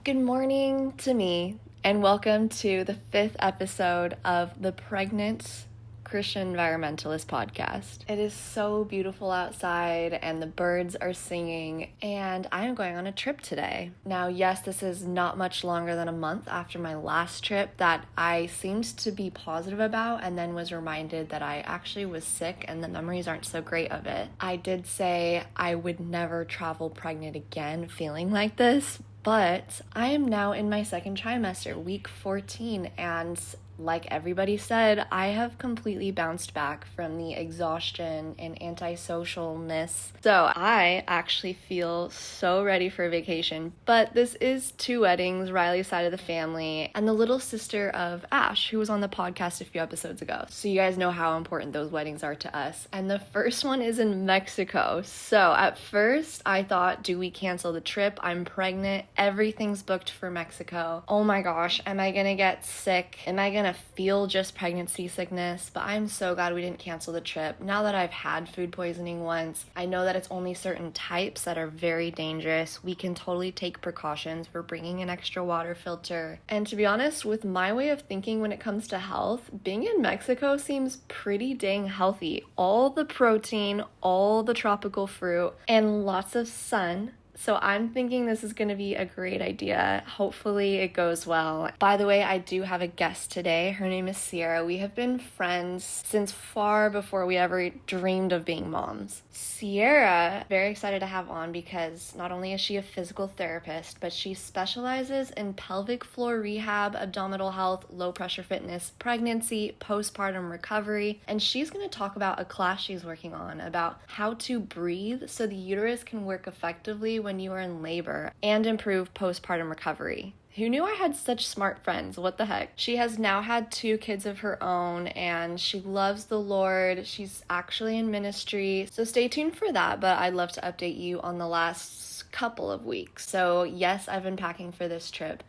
Good morning to me, and welcome to the 5th episode of the Pregnant Christian Environmentalist podcast. It is so beautiful outside, and the birds are singing, and I am going on a trip today. Now, yes, this is not much longer than a month after my last trip that I seemed to be positive about, and then was reminded that I actually was sick, and the memories aren't so great of it. I did say I would never travel pregnant again feeling like this, but I am now in my second trimester, week 14, and like everybody said, I have completely bounced back from the exhaustion and antisocialness. So I actually feel so ready for vacation. But this is 2 weddings, Riley's side of the family, and the little sister of Ash, who was on the podcast a few episodes ago. So you guys know how important those weddings are to us. And the first one is in Mexico. So at first I thought, do we cancel the trip? I'm pregnant. Everything's booked for Mexico. Oh my gosh, am I gonna get sick? Am I gonna feel just pregnancy sickness? But I'm so glad we didn't cancel the trip. Now that I've had food poisoning once, I know that it's only certain types that are very dangerous. We can totally take precautions for bringing an extra water filter. And to be honest, with my way of thinking when it comes to health, being in Mexico seems pretty dang healthy. All the protein, all the tropical fruit, and lots of sun. So I'm thinking this is going to be a great idea. Hopefully it goes well. By the way, I do have a guest today. Her name is Sierra. We have been friends since far before we ever dreamed of being moms. Sierra, very excited to have on because not only is she a physical therapist, but she specializes in pelvic floor rehab, abdominal health, low pressure fitness, pregnancy, postpartum recovery, and she's going to talk about a class she's working on about how to breathe so the uterus can work effectively when you are in labor and improve postpartum recovery. Who knew I had such smart friends? What the heck? She has now had 2 kids of her own and she loves the Lord. She's actually in ministry. So stay tuned for that, but I'd love to update you on the last couple of weeks. So yes, I've been packing for this trip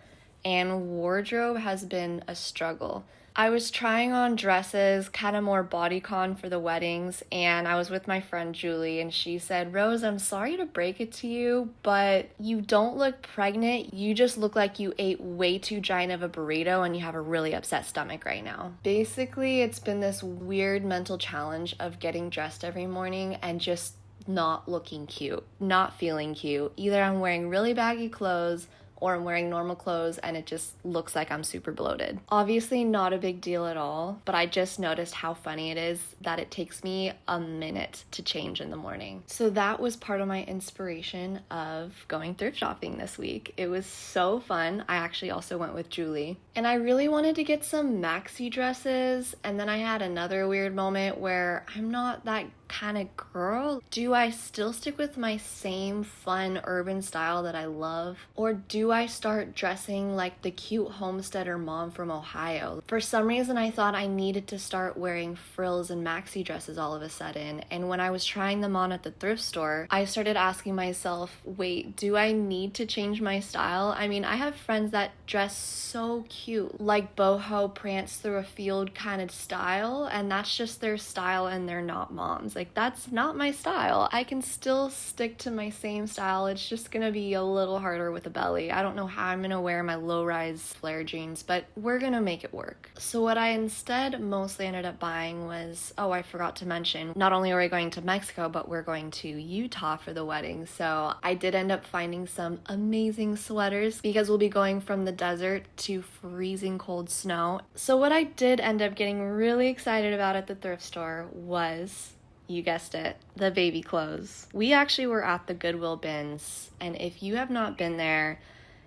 and wardrobe has been a struggle. I was trying on dresses, kind of more bodycon for the weddings, and I was with my friend Julie, and she said, Rose, I'm sorry to break it to you, but you don't look pregnant. You just look like you ate way too giant of a burrito and you have a really upset stomach right now. Basically, it's been this weird mental challenge of getting dressed every morning and just not looking cute, not feeling cute. Either I'm wearing really baggy clothes or I'm wearing normal clothes and it just looks like I'm super bloated. Obviously not a big deal at all, but I just noticed how funny it is that it takes me a minute to change in the morning. So that was part of my inspiration of going thrift shopping this week. It was so fun. I actually also went with Julie. And I really wanted to get some maxi dresses, and then I had another weird moment where I'm not that kind of girl. Do I still stick with my same fun urban style that I love? Or do I start dressing like the cute homesteader mom from Ohio? For some reason, I thought I needed to start wearing frills and maxi dresses all of a sudden. And when I was trying them on at the thrift store, I started asking myself, wait, do I need to change my style? I mean, I have friends that dress so cute, like boho prance through a field kind of style, and that's just their style and they're not moms. Like, that's not my style. I can still stick to my same style. It's just gonna be a little harder with a belly. I don't know how I'm gonna wear my low-rise flare jeans, but we're gonna make it work. So what I instead mostly ended up buying was, oh, I forgot to mention, not only are we going to Mexico, but we're going to Utah for the wedding. So I did end up finding some amazing sweaters because we'll be going from the desert to freezing cold snow. So what I did end up getting really excited about at the thrift store was, you guessed it, the baby clothes. We actually were at the Goodwill bins, and if you have not been there,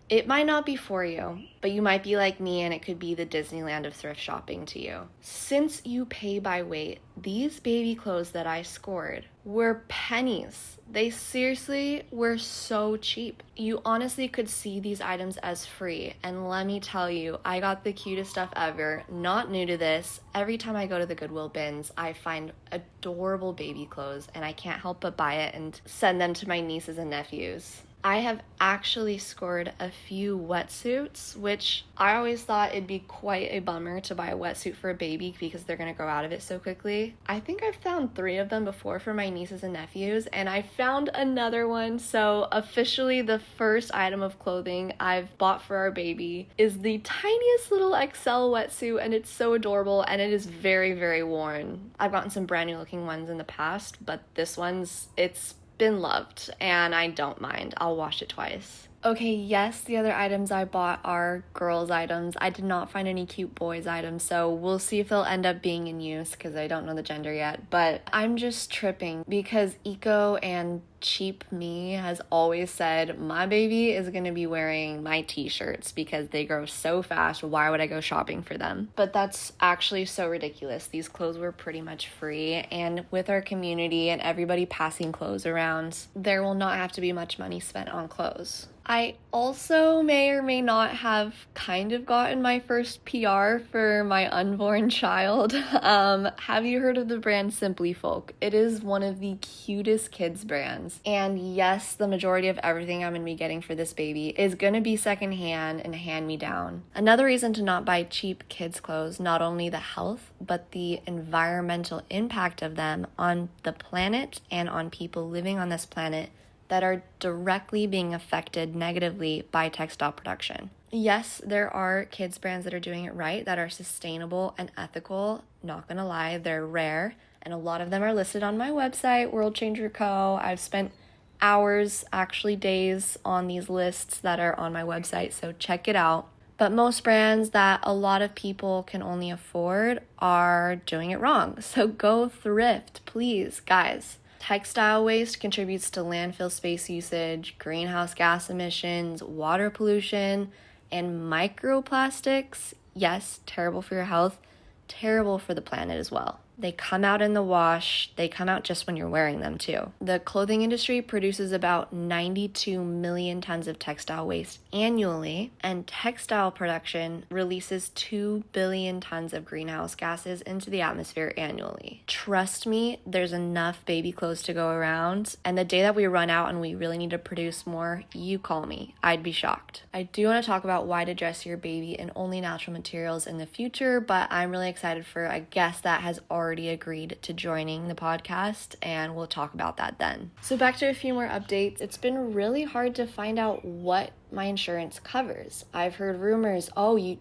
it might not be for you, but you might be like me and it could be the Disneyland of thrift shopping to you. Since you pay by weight, these baby clothes that I scored were pennies. They seriously were so cheap. You honestly could see these items as free, and let me tell you, I got the cutest stuff ever. Not new to this. Every time I go to the Goodwill bins, I find adorable baby clothes, and I can't help but buy it and send them to my nieces and nephews. I have actually scored a few wetsuits, which I always thought it'd be quite a bummer to buy a wetsuit for a baby because they're gonna grow out of it so quickly. I think I've found 3 of them before for my nieces and nephews, and I found another one. So officially the first item of clothing I've bought for our baby is the tiniest little XL wetsuit, and it's so adorable, and it is very, very worn. I've gotten some brand new looking ones in the past, but this one's, it's been loved, and I don't mind. I'll wash it twice. Okay, yes, the other items I bought are girls' items. I did not find any cute boys' items, so we'll see if they'll end up being in use because I don't know the gender yet. But I'm just tripping because Eco and Cheap Me has always said my baby is going to be wearing my t-shirts because they grow so fast. Why would I go shopping for them? But that's actually so ridiculous. These clothes were pretty much free, and with our community and everybody passing clothes around, there will not have to be much money spent on clothes. I also may or may not have kind of gotten my first PR for my unborn child. Have you heard of the brand Simply Folk? It is one of the cutest kids brands. And yes, the majority of everything I'm going to be getting for this baby is going to be secondhand and hand-me-down. Another reason to not buy cheap kids clothes, not only the health, but the environmental impact of them on the planet and on people living on this planet that are directly being affected negatively by textile production. Yes, there are kids brands that are doing it right, that are sustainable and ethical. Not gonna lie, they're rare, and a lot of them are listed on my website, World Changer Co. I've spent hours, actually days, on these lists that are on my website, so check it out. But most brands that a lot of people can only afford are doing it wrong. So go thrift, please, guys. Textile waste contributes to landfill space usage, greenhouse gas emissions, water pollution, and microplastics. Yes, terrible for your health, terrible for the planet as well. They come out in the wash. They come out just when you're wearing them too. The clothing industry produces about 92 million tons of textile waste annually, and textile production releases 2 billion tons of greenhouse gases into the atmosphere annually. Trust me, there's enough baby clothes to go around, and the day that we run out and we really need to produce more, you call me. I'd be shocked. I do want to talk about why to dress your baby in only natural materials in the future, but I'm really excited for a guest that has already agreed to joining the podcast, and we'll talk about that then. So back to a few more updates. It's been really hard to find out what my insurance covers. I've heard rumors,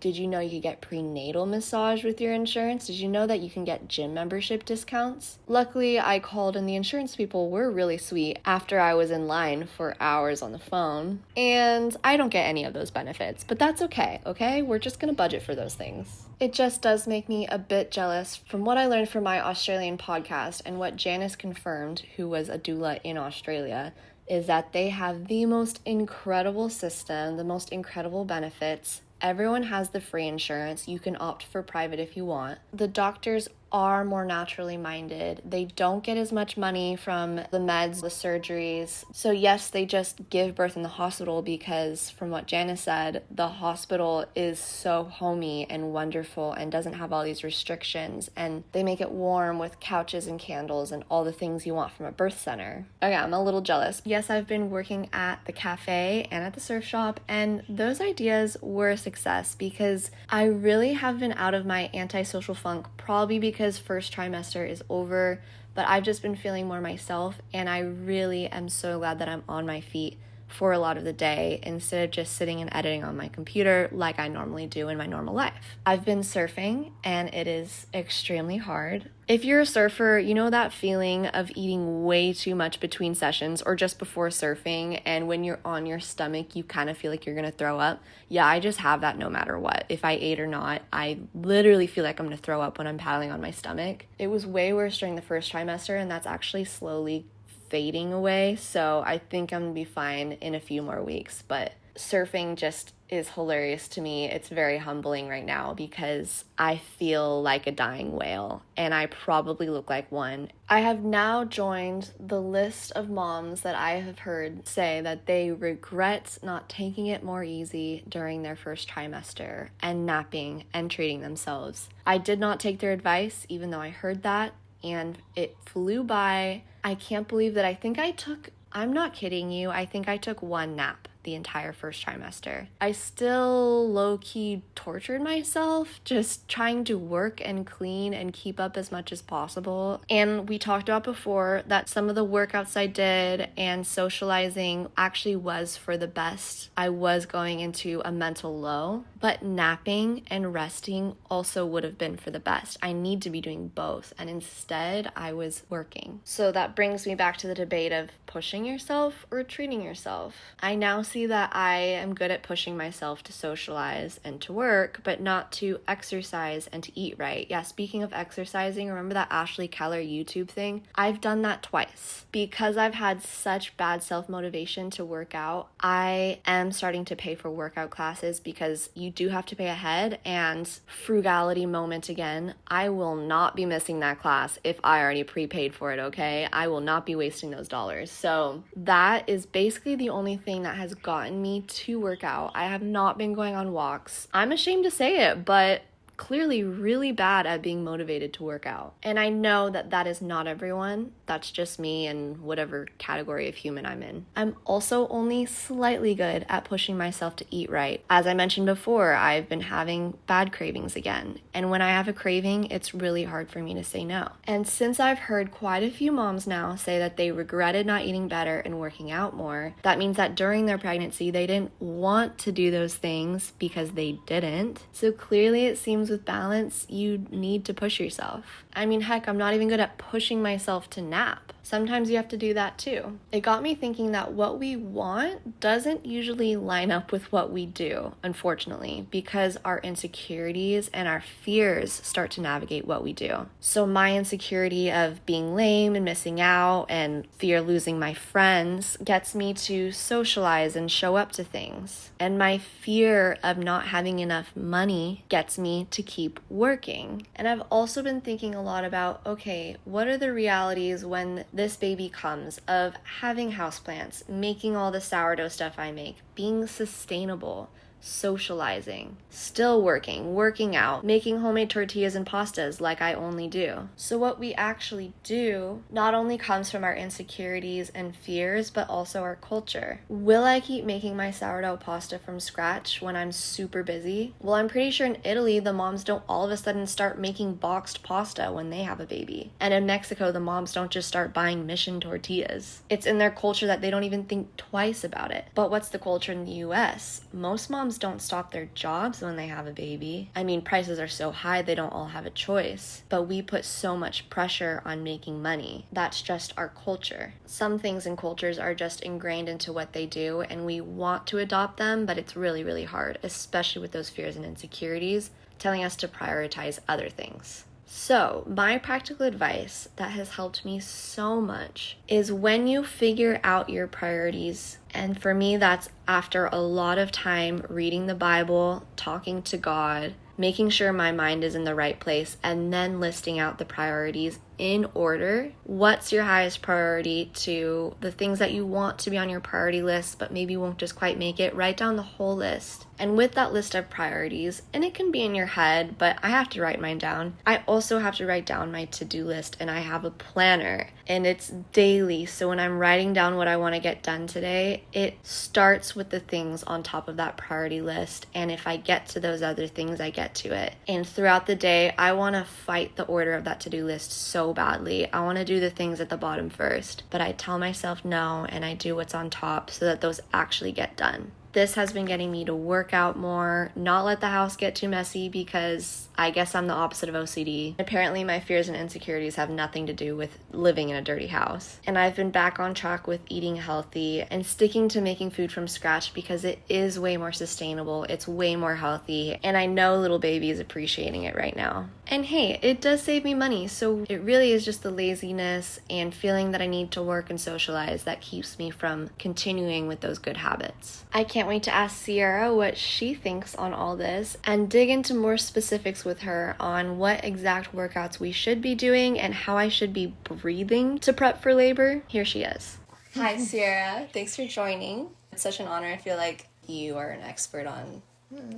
did you know you could get prenatal massage with your insurance? Did you know that you can get gym membership discounts? Luckily, I called and the insurance people were really sweet after I was in line for hours on the phone, and I don't get any of those benefits, but that's okay? We're just gonna budget for those things. It just does make me a bit jealous from what I learned from my Australian podcast and what Janice confirmed, who was a doula in Australia, is that they have the most incredible system, the most incredible benefits. Everyone has the free insurance. You can opt for private if you want. The doctors are more naturally minded. They don't get as much money from the meds, the surgeries. So yes, they just give birth in the hospital because from what Janice said, the hospital is so homey and wonderful and doesn't have all these restrictions, and they make it warm with couches and candles and all the things you want from a birth center. Okay, I'm a little jealous. Yes, I've been working at the cafe and at the surf shop, and those ideas were a success because I really have been out of my antisocial funk, probably because first trimester is over, but I've just been feeling more myself, and I really am so glad that I'm on my feet for a lot of the day instead of just sitting and editing on my computer like I normally do in my normal life. I've been surfing, and it is extremely hard. If you're a surfer, you know that feeling of eating way too much between sessions or just before surfing, and when you're on your stomach, you kind of feel like you're gonna throw up. Yeah, I just have that no matter what. If I ate or not, I literally feel like I'm gonna throw up when I'm paddling on my stomach. It was way worse during the first trimester, and that's actually slowly fading away, so I think I'm gonna be fine in a few more weeks. But surfing just is hilarious to me. It's very humbling right now because I feel like a dying whale, and I probably look like one. I have now joined the list of moms that I have heard say that they regret not taking it more easy during their first trimester and napping and treating themselves. I did not take their advice, even though I heard that, and it flew by. I can't believe that I think I took I'm not kidding you. I think I took one nap the entire first trimester. I still low-key tortured myself just trying to work and clean and keep up as much as possible. And we talked about before that some of the workouts I did and socializing actually was for the best. I was going into a mental low, but napping and resting also would have been for the best. I need to be doing both, and instead I was working. So that brings me back to the debate of pushing yourself or treating yourself. I now see that I am good at pushing myself to socialize and to work, but not to exercise and to eat right. Yeah, speaking of exercising, remember that Ashley Keller YouTube thing? I've done that twice. Because I've had such bad self-motivation to work out, I am starting to pay for workout classes because you do have to pay ahead, and frugality moment again, I will not be missing that class if I already prepaid for it, okay? I will not be wasting those dollars. So that is basically the only thing that has gotten me to work out. I have not been going on walks. I'm ashamed to say it, but clearly really bad at being motivated to work out. And I know that that is not everyone. That's just me and whatever category of human I'm in. I'm also only slightly good at pushing myself to eat right. As I mentioned before, I've been having bad cravings again. And when I have a craving, it's really hard for me to say no. And since I've heard quite a few moms now say that they regretted not eating better and working out more, that means that during their pregnancy, they didn't want to do those things because they didn't. So clearly it seems with balance, you need to push yourself. I mean, heck, I'm not even good at pushing myself to nap. Sometimes you have to do that too. It got me thinking that what we want doesn't usually line up with what we do, unfortunately, because our insecurities and our fears start to navigate what we do. So my insecurity of being lame and missing out and fear losing my friends gets me to socialize and show up to things. And my fear of not having enough money gets me to keep working. And I've also been thinking a lot about, okay, what are the realities when this baby comes of having houseplants, making all the sourdough stuff I make, being sustainable, socializing, still working out, making homemade tortillas and pastas like I only do. So what we actually do not only comes from our insecurities and fears, but also our culture. Will I keep making my sourdough pasta from scratch when I'm super busy? Well, I'm pretty sure in Italy, the moms don't all of a sudden start making boxed pasta when they have a baby. And in Mexico, the moms don't just start buying Mission tortillas. It's in their culture that they don't even think twice about it. But what's the culture in the US? Most moms don't stop their jobs when they have a baby. I mean, prices are so high, they don't all have a choice. But we put so much pressure on making money. That's just our culture. Some things in cultures are just ingrained into what they do, and we want to adopt them, but it's really, really hard, especially with those fears and insecurities, telling us to prioritize other things. So, my practical advice that has helped me so much is when you figure out your priorities, and for me that's after a lot of time reading the Bible, talking to God, making sure my mind is in the right place, and then listing out the priorities in order. What's your highest priority to the things that you want to be on your priority list, but maybe won't just quite make it? Write down the whole list. And with that list of priorities, and it can be in your head, but I have to write mine down. I also have to write down my to-do list, and I have a planner, and it's daily. So when I'm writing down what I want to get done today, it starts with the things on top of that priority list. And if I get to those other things, I get to it. And throughout the day, I want to fight the order of that to-do list so badly. I want to do the things at the bottom first, but I tell myself no, and I do what's on top so that those actually get done. This has been getting me to work out more, not let the house get too messy, because I guess I'm the opposite of OCD. Apparently my fears and insecurities have nothing to do with living in a dirty house. And I've been back on track with eating healthy and sticking to making food from scratch because it is way more sustainable, it's way more healthy, and I know little baby is appreciating it right now. And hey, it does save me money, so it really is just the laziness and feeling that I need to work and socialize that keeps me from continuing with those good habits. I can't wait to ask Sierra what she thinks on all this and dig into more specifics with her on what exact workouts we should be doing and how I should be breathing to prep for labor. Here she is. Hi, Sierra. Thanks for joining. It's such an honor. I feel like you are an expert on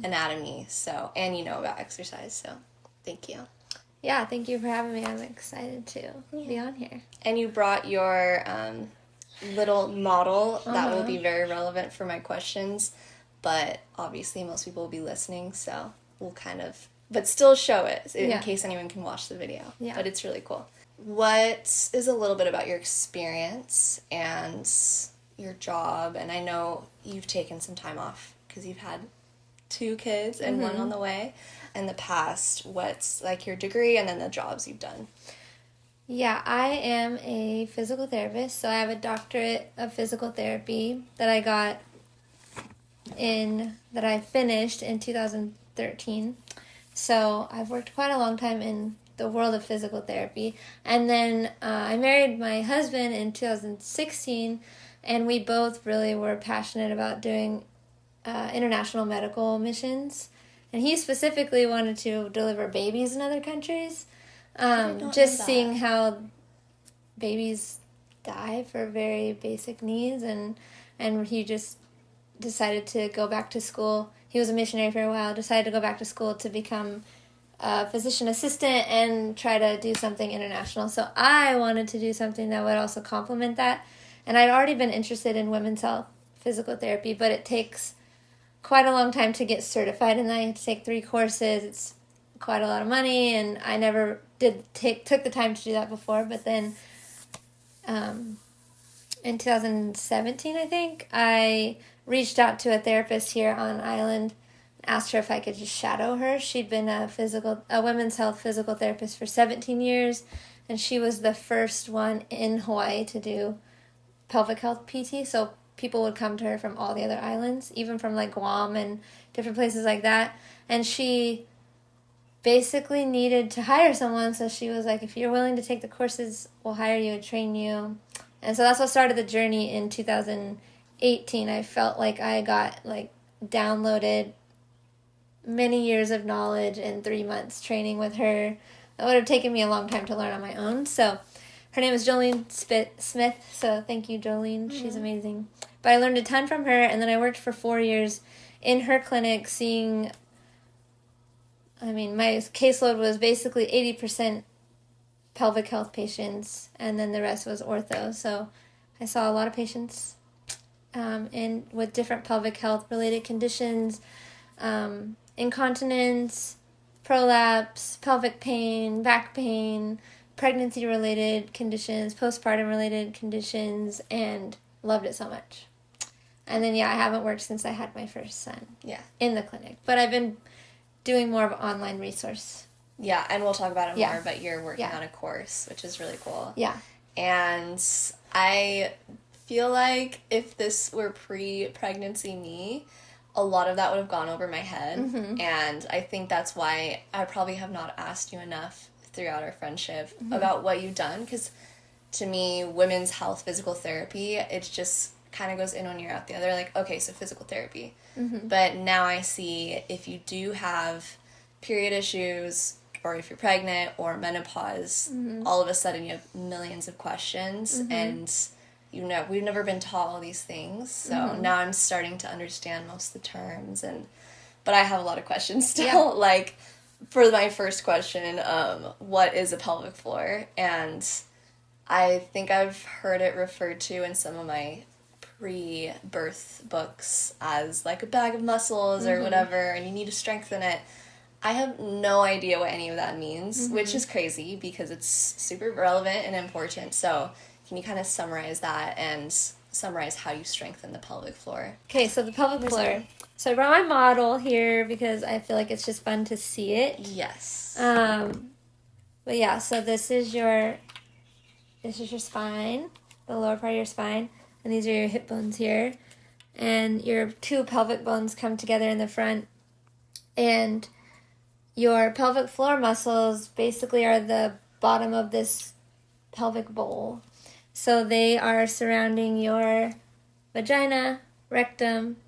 anatomy, and you know about exercise, so thank you. Yeah, thank you for having me. I'm excited to be on here. And you brought your little model that will be very relevant for my questions, but obviously most people will be listening, so we'll kind of, but still show it in case anyone can watch the video. Yeah. But it's really cool. What is a little bit about your experience and your job? And I know you've taken some time off because you've had 2 kids and one on the way. In the past, what's like your degree and then the jobs you've done? Yeah, I am a physical therapist, so I have a doctorate of physical therapy that I finished in 2013. So I've worked quite a long time in the world of physical therapy. And then I married my husband in 2016, and we both really were passionate about doing international medical missions. And he specifically wanted to deliver babies in other countries. Just seeing how babies die for very basic needs, and he just decided to go back to school. He was a missionary for a while, decided to go back to school to become a physician assistant and try to do something international. So I wanted to do something that would also complement that. And I'd already been interested in women's health physical therapy, but it takes quite a long time to get certified, and I had to take 3 courses. It's quite a lot of money, and I never took the time to do that before. But then in 2017, I think, I reached out to a therapist here on island, asked her if I could just shadow her. She'd been a women's health physical therapist for 17 years, and she was the first one in Hawaii to do pelvic health PT. So people would come to her from all the other islands, even from like Guam and different places like that. And she basically needed to hire someone, so she was like, if you're willing to take the courses, we'll hire you and train you. And so that's what started the journey in 2018. I felt like I got downloaded many years of knowledge in 3 months training with her. That would have taken me a long time to learn on my own. So her name is Jolene Smith, so thank you, Jolene. Mm-hmm. She's amazing. But I learned a ton from her, and then I worked for 4 years in her clinic my caseload was basically 80% pelvic health patients, and then the rest was ortho. So I saw a lot of patients with different pelvic health related conditions, incontinence, prolapse, pelvic pain, back pain, pregnancy related conditions, postpartum related conditions, and loved it so much. And then I haven't worked since I had my first son. Yeah. In the clinic, but I've been doing more of an online resource. Yeah, and we'll talk about it more, but you're working on a course, which is really cool. Yeah. And I feel like if this were pre-pregnancy me, a lot of that would have gone over my head. Mm-hmm. And I think that's why I probably have not asked you enough throughout our friendship about what you've done. Because to me, women's health physical therapy, it's just kind of goes in one ear out the other. Like, okay, so physical therapy. Mm-hmm. But now I see if you do have period issues, or if you're pregnant or menopause, all of a sudden you have millions of questions, and we've never been taught all these things. So now I'm starting to understand most of the terms, but I have a lot of questions still. Yeah. Like, for my first question, what is a pelvic floor? And I think I've heard it referred to in some of my pre-birth books as like a bag of muscles or whatever, and you need to strengthen it. I have no idea what any of that means, which is crazy because it's super relevant and important. So can you kind of summarize that and summarize how you strengthen the pelvic floor? Okay, so the pelvic floor. So I brought my model here because I feel like it's just fun to see it. Yes. But yeah, so this is your spine, the lower part of your spine, and these are your hip bones here. And your 2 pelvic bones come together in the front, and your pelvic floor muscles basically are the bottom of this pelvic bowl. So they are surrounding your vagina, rectum,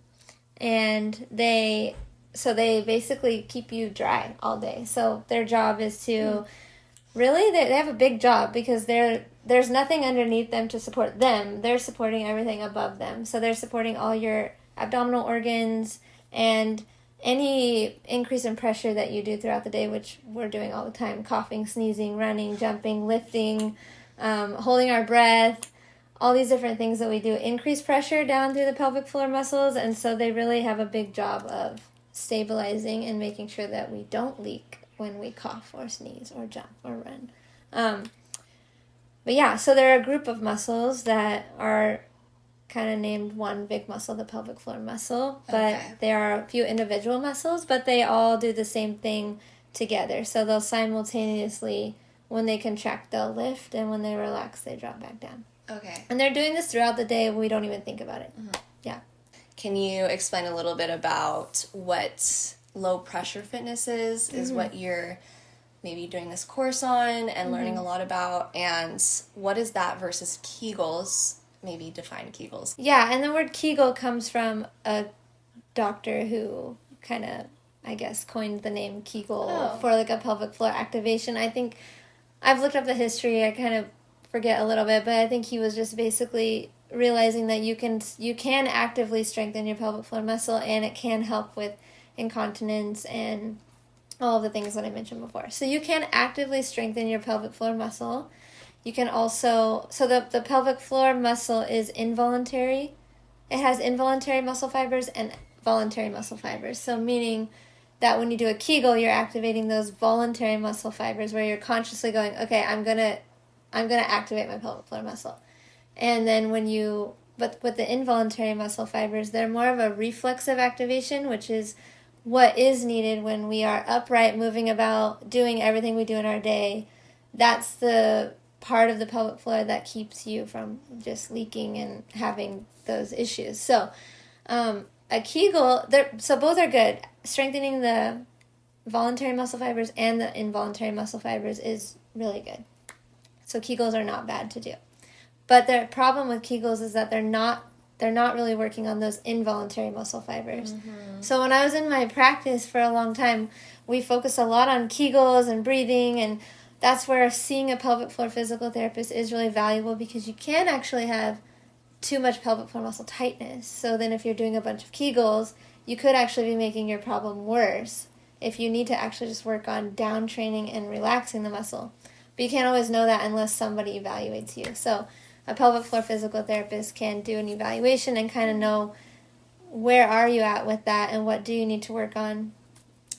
and they basically keep you dry all day. So their job is to really, they have a big job because there's nothing underneath them to support them. They're supporting everything above them. So they're supporting all your abdominal organs and any increase in pressure that you do throughout the day, which we're doing all the time, coughing, sneezing, running, jumping, lifting, holding our breath, all these different things that we do increase pressure down through the pelvic floor muscles, and so they really have a big job of stabilizing and making sure that we don't leak when we cough or sneeze or jump or run. But yeah, so there are a group of muscles that are kind of named one big muscle, the pelvic floor muscle, but there are a few individual muscles, but they all do the same thing together. So they'll simultaneously, when they contract, they'll lift, and when they relax, they drop back down. Okay. And they're doing this throughout the day. We don't even think about it. Mm-hmm. Yeah. Can you explain a little bit about what low pressure fitness is what you're maybe doing this course on and learning a lot about, and what is that versus Kegels? Maybe define Kegels. Yeah, and the word Kegel comes from a doctor who kind of, I guess, coined the name Kegel for like a pelvic floor activation. I think I've looked up the history. I kind of forget a little bit, but I think he was just basically realizing that you can actively strengthen your pelvic floor muscle, and it can help with incontinence and all of the things that I mentioned before. So you can actively strengthen your pelvic floor muscle. You can also, so the pelvic floor muscle is involuntary. It has involuntary muscle fibers and voluntary muscle fibers. So meaning that when you do a Kegel, you're activating those voluntary muscle fibers where you're consciously going, okay, I'm gonna activate my pelvic floor muscle. And then but with the involuntary muscle fibers, they're more of a reflexive activation, which is what is needed when we are upright, moving about, doing everything we do in our day. That's the part of the pelvic floor that keeps you from just leaking and having those issues. So a Kegel, so both are good. Strengthening the voluntary muscle fibers and the involuntary muscle fibers is really good. So Kegels are not bad to do. But the problem with Kegels is that they're not really working on those involuntary muscle fibers. Mm-hmm. So when I was in my practice for a long time, we focused a lot on Kegels and breathing, and that's where seeing a pelvic floor physical therapist is really valuable, because you can actually have too much pelvic floor muscle tightness. So then if you're doing a bunch of Kegels, you could actually be making your problem worse if you need to actually just work on down training and relaxing the muscle. But you can't always know that unless somebody evaluates you. So a pelvic floor physical therapist can do an evaluation and kind of know where are you at with that and what do you need to work on.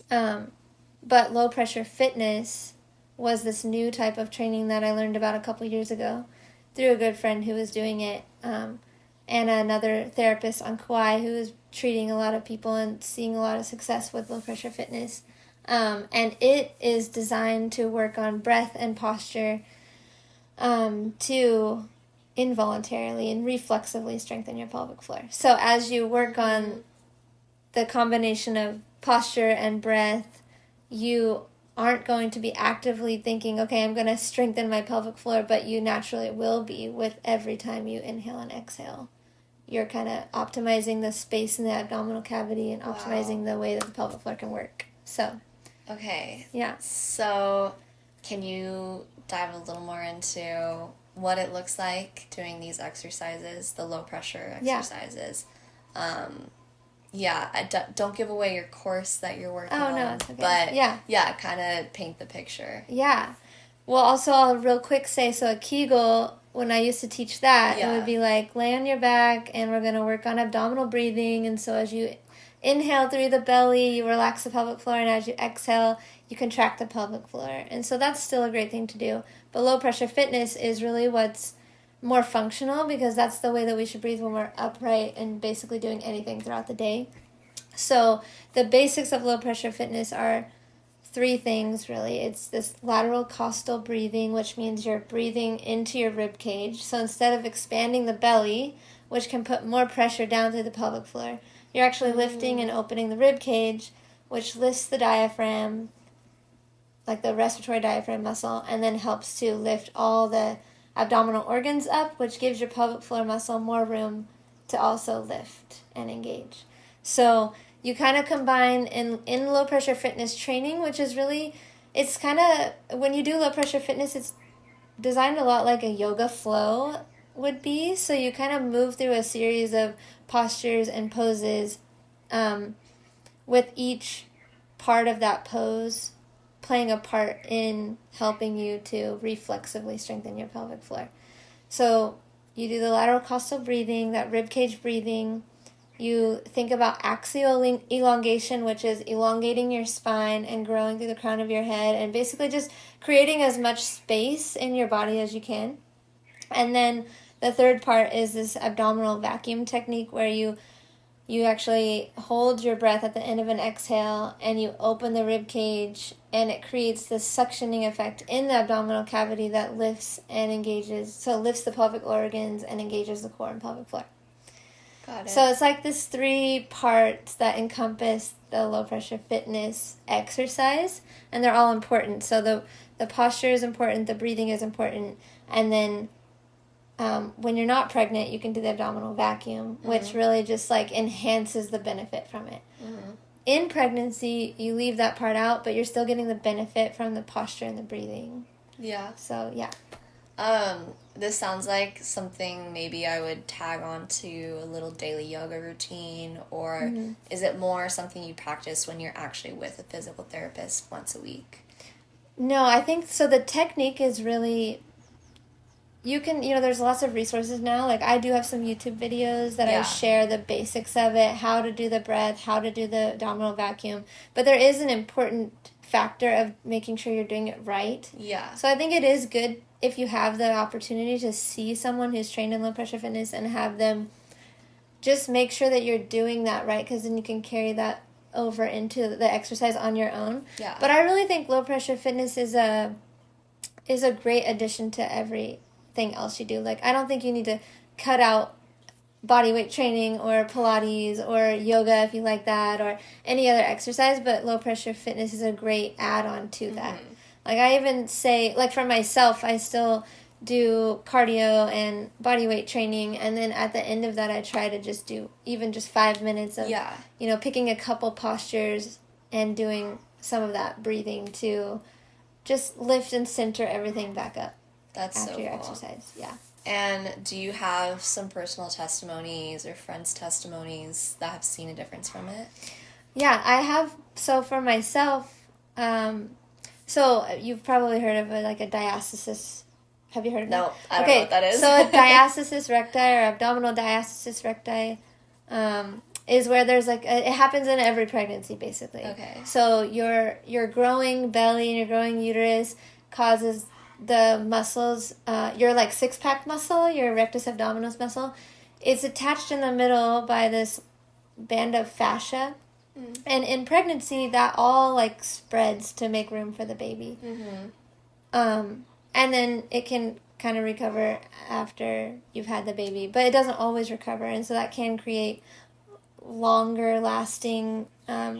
But low pressure fitness was this new type of training that I learned about a couple years ago through a good friend who was doing it, and another therapist on Kauai who was treating a lot of people and seeing a lot of success with low pressure fitness. And it is designed to work on breath and posture to involuntarily and reflexively strengthen your pelvic floor. So as you work on the combination of posture and breath, you aren't going to be actively thinking, okay, I'm going to strengthen my pelvic floor, but you naturally will be with every time you inhale and exhale. You're kind of optimizing the space in the abdominal cavity and optimizing the way that the pelvic floor can work. So, okay. Yeah. So, can you dive a little more into what it looks like doing these exercises, the low pressure exercises? Don't give away your course that you're working on. Oh, no, it's okay. But, kind of paint the picture. Yeah. Well, also, I'll real quick say, so a Kegel, when I used to teach that, it would be like, lay on your back, and we're going to work on abdominal breathing, and so as you inhale through the belly, you relax the pelvic floor, and as you exhale, you contract the pelvic floor. And so that's still a great thing to do. But low pressure fitness is really what's more functional, because that's the way that we should breathe when we're upright and basically doing anything throughout the day. So the basics of low pressure fitness are 3 things, really. It's this lateral costal breathing, which means you're breathing into your rib cage. So instead of expanding the belly, which can put more pressure down through the pelvic floor, you're actually lifting and opening the rib cage, which lifts the diaphragm, like the respiratory diaphragm muscle, and then helps to lift all the abdominal organs up, which gives your pelvic floor muscle more room to also lift and engage. So you kind of combine in low pressure fitness training, which is really, it's kind of, when you do low pressure fitness, it's designed a lot like a yoga flow would be. So you kind of move through a series of postures and poses, with each part of that pose playing a part in helping you to reflexively strengthen your pelvic floor. So you do the lateral costal breathing, that rib cage breathing. You think about axial elongation, which is elongating your spine and growing through the crown of your head, and basically just creating as much space in your body as you can. And then the third part is this abdominal vacuum technique, where you actually hold your breath at the end of an exhale and you open the rib cage, and it creates this suctioning effect in the abdominal cavity that lifts and engages, so it lifts the pelvic organs and engages the core and pelvic floor. Got it. So it's like this 3 parts that encompass the low pressure fitness exercise, and they're all important. So the posture is important, the breathing is important, and then when you're not pregnant, you can do the abdominal vacuum, which really just like enhances the benefit from it. In pregnancy, you leave that part out, but you're still getting the benefit from the posture and the breathing. Yeah. So, yeah. This sounds like something maybe I would tag on to a little daily yoga routine, or is it more something you practice when you're actually with a physical therapist once a week? No, I think, so the technique is really, you can, there's lots of resources now. Like, I do have some YouTube videos that I share the basics of it, how to do the breath, how to do the abdominal vacuum. But there is an important factor of making sure you're doing it right. Yeah. So I think it is good if you have the opportunity to see someone who's trained in low pressure fitness and have them just make sure that you're doing that right, because then you can carry that over into the exercise on your own. Yeah. But I really think low pressure fitness is a great addition to everything else you do. Like, I don't think you need to cut out body weight training or Pilates or yoga if you like that, or any other exercise, but low pressure fitness is a great add-on to that. Like, I even say, like, for myself, I still do cardio and body weight training, and then at the end of that, I try to just do even just 5 minutes of, picking a couple postures and doing some of that breathing to just lift and center everything back up. That's after so your cool. exercise. Yeah. And do you have some personal testimonies or friends' testimonies that have seen a difference from it? Yeah, I have. So for myself, so you've probably heard of a diastasis. Have you heard of that? No, I don't know what that is. So a diastasis recti, or abdominal diastasis recti, is where there's it happens in every pregnancy, basically. Okay. So your growing belly and your growing uterus causes the muscles, your six-pack muscle, your rectus abdominis muscle, it's attached in the middle by this band of fascia. And in pregnancy, that all spreads to make room for the baby. And then it can kind of recover after you've had the baby, but it doesn't always recover, and so that can create longer lasting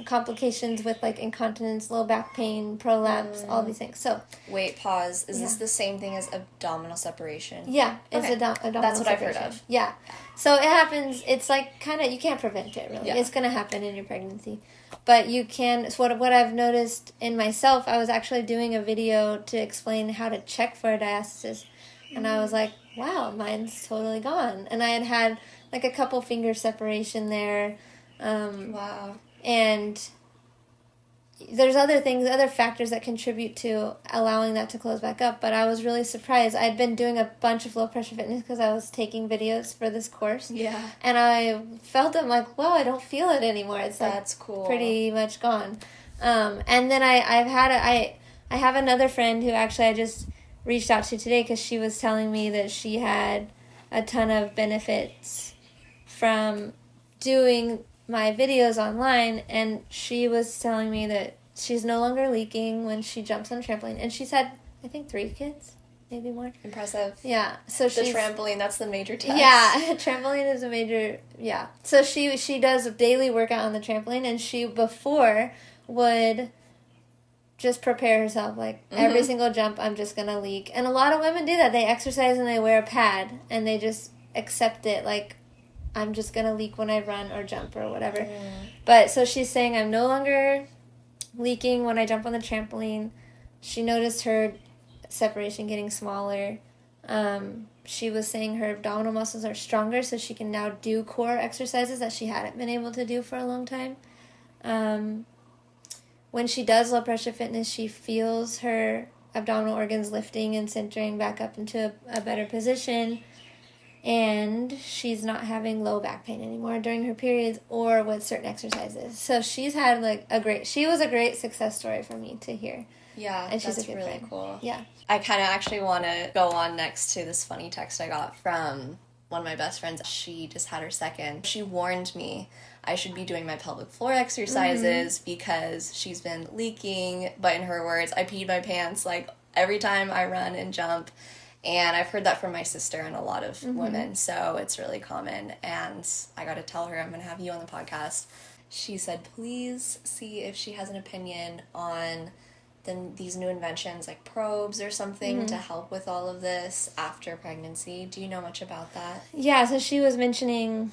complications with incontinence, low back pain, prolapse, all these things. So wait, pause. Is this the same thing as abdominal separation? Yeah, it's abdominal That's what separation. I've heard of. Yeah. So it happens, it's you can't prevent it, really. Yeah. It's going to happen in your pregnancy. But you can, so what I've noticed in myself, I was actually doing a video to explain how to check for a diastasis. And I was like, wow, mine's totally gone. And I had a couple finger separation there. Wow. And there's other factors that contribute to allowing that to close back up, but I was really surprised. I'd been doing a bunch of low pressure fitness because I was taking videos for this course. Yeah. And I felt I'm like, wow, I don't feel it anymore. It's That's cool. Pretty much gone. And then I have another friend who actually I just reached out to today because she was telling me that she had a ton of benefits from doing my videos online, and she was telling me that she's no longer leaking when she jumps on a trampoline, and she's had, I think, 3 kids, maybe more. Impressive. Yeah, so the trampoline, that's the major test. Yeah, trampoline is a major, yeah. So she does a daily workout on the trampoline, and she before would just prepare herself, every single jump I'm just gonna leak. And a lot of women do that. They exercise and they wear a pad, and they just accept it, I'm just going to leak when I run or jump or whatever. But so she's saying I'm no longer leaking when I jump on the trampoline. She noticed her separation getting smaller. She was saying her abdominal muscles are stronger, so she can now do core exercises that she hadn't been able to do for a long time. When she does low pressure fitness, she feels her abdominal organs lifting and centering back up into a better position. and she's not having low back pain anymore during her periods or with certain exercises. So she's had she was a great success story for me to hear. Yeah, and she's that's a good really friend. cool. Yeah. I kind of actually want to go on next to this funny text I got from one of my best friends. She just had her second. She warned me I should be doing my pelvic floor exercises because she's been leaking, but in her words, I peed my pants like every time I run and jump. And I've heard that from my sister and a lot of women, so it's really common. And I got to tell her I'm going to have you on the podcast. She said, please see if she has an opinion on these new inventions like probes or something to help with all of this after pregnancy. Do you know much about that? Yeah, so she was mentioning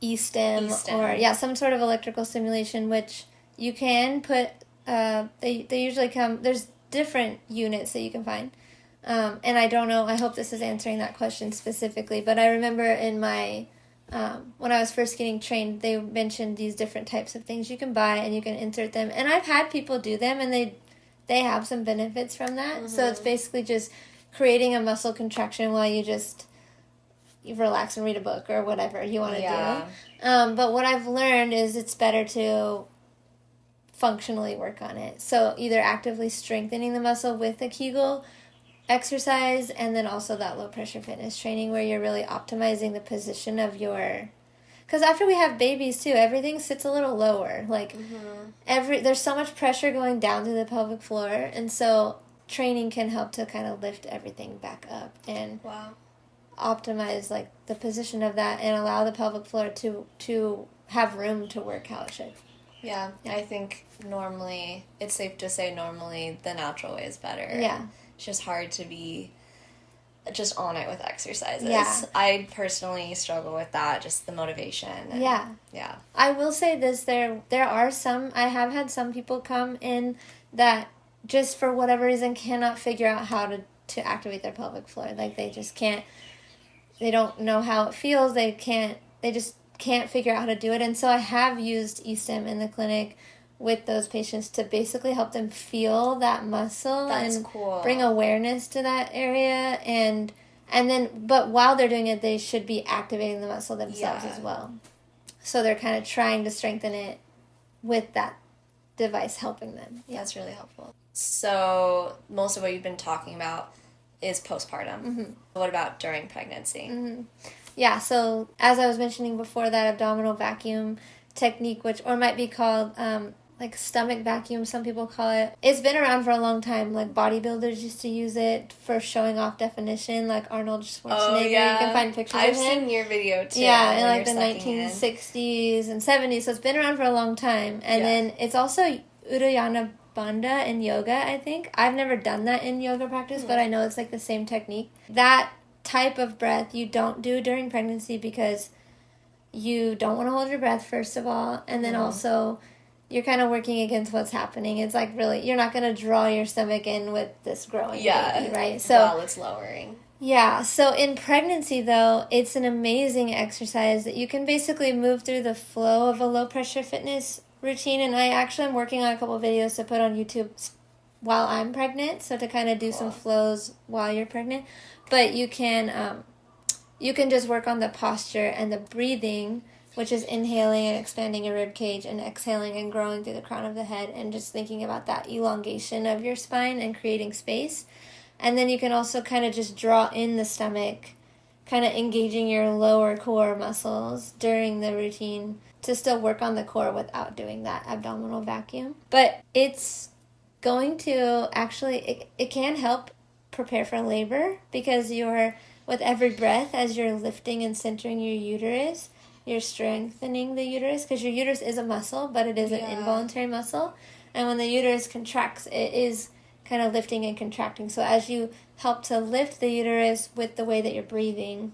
e-stim. Or some sort of electrical stimulation, which you can put, they usually come, there's different units that you can find. And I don't know, I hope this is answering that question specifically, but I remember in my, when I was first getting trained, they mentioned these different types of things you can buy and you can insert them. And I've had people do them and they have some benefits from that. So it's basically just creating a muscle contraction while you relax and read a book or whatever you want to do. But what I've learned is it's better to functionally work on it. So either actively strengthening the muscle with the Kegel exercise and then also that low pressure fitness training where you're really optimizing the position of because after we have babies too, everything sits a little lower. Like there's so much pressure going down to the pelvic floor, and so training can help to kind of lift everything back up and optimize like the position of that and allow the pelvic floor to have room to work how it should. Yeah, I think it's safe to say normally the natural way is better. Yeah. It's just hard to be just on it with exercises. Yeah. I personally struggle with that, just the motivation. Yeah. I will say this, there are I have had some people come in that just for whatever reason cannot figure out how to activate their pelvic floor. Like they just can't, they don't know how it feels, they just can't figure out how to do it. And so I have used e-stim in the clinic with those patients to basically help them feel that muscle. That's and cool. Bring awareness to that area and then, but while they're doing it, they should be activating the muscle themselves as well. So they're kind of trying to strengthen it with that device helping them. Yeah. That's really helpful. So most of what you've been talking about is postpartum. What about during pregnancy? Yeah, so as I was mentioning before, that abdominal vacuum technique, which or might be called like stomach vacuum, some people call it. It's been around for a long time. Like bodybuilders used to use it for showing off definition, like Arnold Schwarzenegger. Oh, yeah. You can find pictures of him. I've seen your video too. Yeah, in like the 1960s and 70s. So it's been around for a long time. And then it's also Uddiyana Bandha in yoga, I think. I've never done that in yoga practice, but I know it's like the same technique. That type of breath you don't do during pregnancy because you don't want to hold your breath, first of all, and then also you're kind of working against what's happening. It's like really, you're not going to draw your stomach in with this growing baby, right? So while it's lowering. Yeah, so in pregnancy, though, it's an amazing exercise that you can basically move through the flow of a low-pressure fitness routine, and I actually am working on a couple videos to put on YouTube while I'm pregnant, so to kind of do some flows while you're pregnant. But you can just work on the posture and the breathing, which is inhaling and expanding your rib cage and exhaling and growing through the crown of the head and just thinking about that elongation of your spine and creating space. And then you can also kind of just draw in the stomach, kind of engaging your lower core muscles during the routine to still work on the core without doing that abdominal vacuum. But it's going to actually, it can help prepare for labor because with every breath, as you're lifting and centering your uterus, you're strengthening the uterus because your uterus is a muscle, but it is an involuntary muscle. And when the uterus contracts, it is kind of lifting and contracting. So as you help to lift the uterus with the way that you're breathing,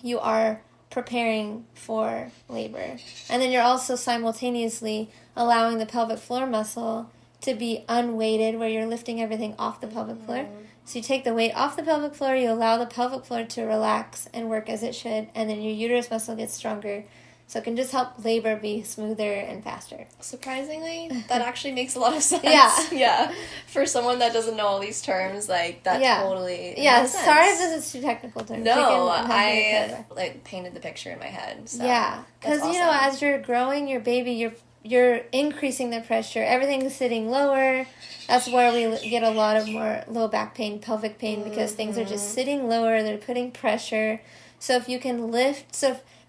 you are preparing for labor. And then you're also simultaneously allowing the pelvic floor muscle to be unweighted, where you're lifting everything off the pelvic floor. So you take the weight off the pelvic floor, you allow the pelvic floor to relax and work as it should, and then your uterus muscle gets stronger So it can just help labor be smoother and faster. Surprisingly, that actually makes a lot of sense. Yeah. Yeah. For someone that doesn't know all these terms, like, that totally makes sense. Sorry if this is too technical terms. No, I, like, painted the picture in my head. So yeah, because, awesome. you know, as you're growing your baby, you're increasing the pressure. Everything's sitting lower. That's where we get a lot of more low back pain, pelvic pain, because things are just sitting lower. They're putting pressure. So if you can lift...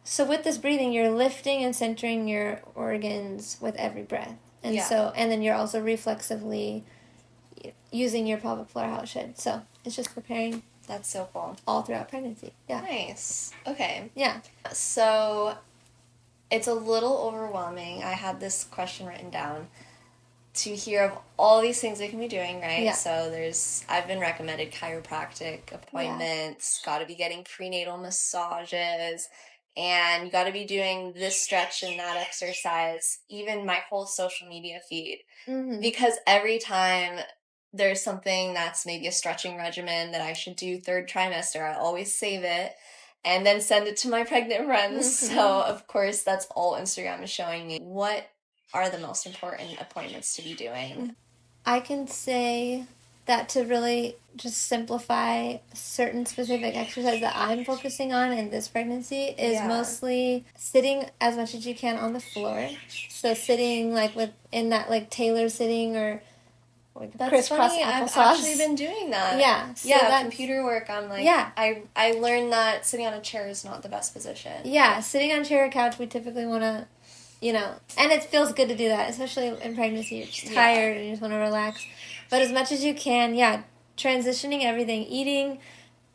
So with this breathing, you're lifting and centering your organs with every breath. And and then you're also reflexively using your pelvic floor how it should. So it's just preparing. That's so cool. All throughout pregnancy. Yeah. Nice. Okay. Yeah. So it's a little overwhelming. I had this question written down to hear of all these things we can be doing, right? Yeah. So I've been recommended chiropractic appointments, got to be getting prenatal massages, and you got to be doing this stretch and that exercise, even my whole social media feed. Mm-hmm. Because every time there's something that's maybe a stretching regimen that I should do third trimester, I always save it and then send it to my pregnant friends. Mm-hmm. So, of course, that's all Instagram is showing me. What are the most important appointments to be doing? I can say that to really just simplify certain specific exercise that I'm focusing on in this pregnancy is mostly sitting as much as you can on the floor. So sitting like in that like Taylor sitting or that's crisscross funny. applesauce. I've actually been doing that. Yeah. So computer work. I'm like, I learned that sitting on a chair is not the best position. Yeah, sitting on a chair or couch, we typically want to, you know, and it feels good to do that, especially in pregnancy. You're just tired and you just want to relax. But as much as you can, transitioning everything, eating,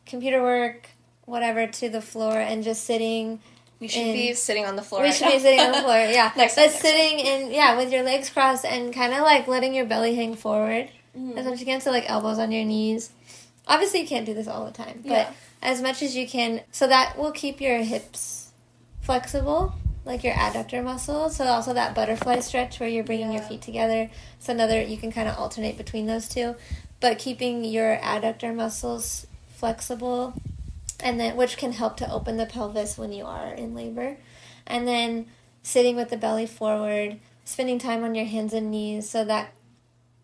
computer work, whatever, to the floor and just sitting. We should be sitting on the floor. We should be sitting on the floor, yeah. Sitting in, with your legs crossed and kind of like letting your belly hang forward as much as you can. So like elbows on your knees. Obviously you can't do this all the time, but as much as you can. So that will keep your hips flexible, like your adductor muscle. So also that butterfly stretch where you're bringing your feet together. It's another, you can kind of alternate between those two. But keeping your adductor muscles flexible, and then which can help to open the pelvis when you are in labor. And then sitting with the belly forward, spending time on your hands and knees. So that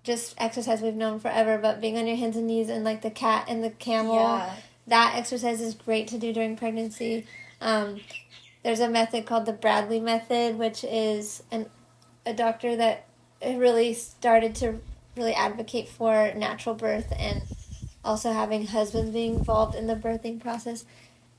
just exercise we've known forever, but being on your hands and knees and like the cat and the camel, that exercise is great to do during pregnancy. There's a method called the Bradley method, which is a doctor that really started to really advocate for natural birth and also having husbands being involved in the birthing process.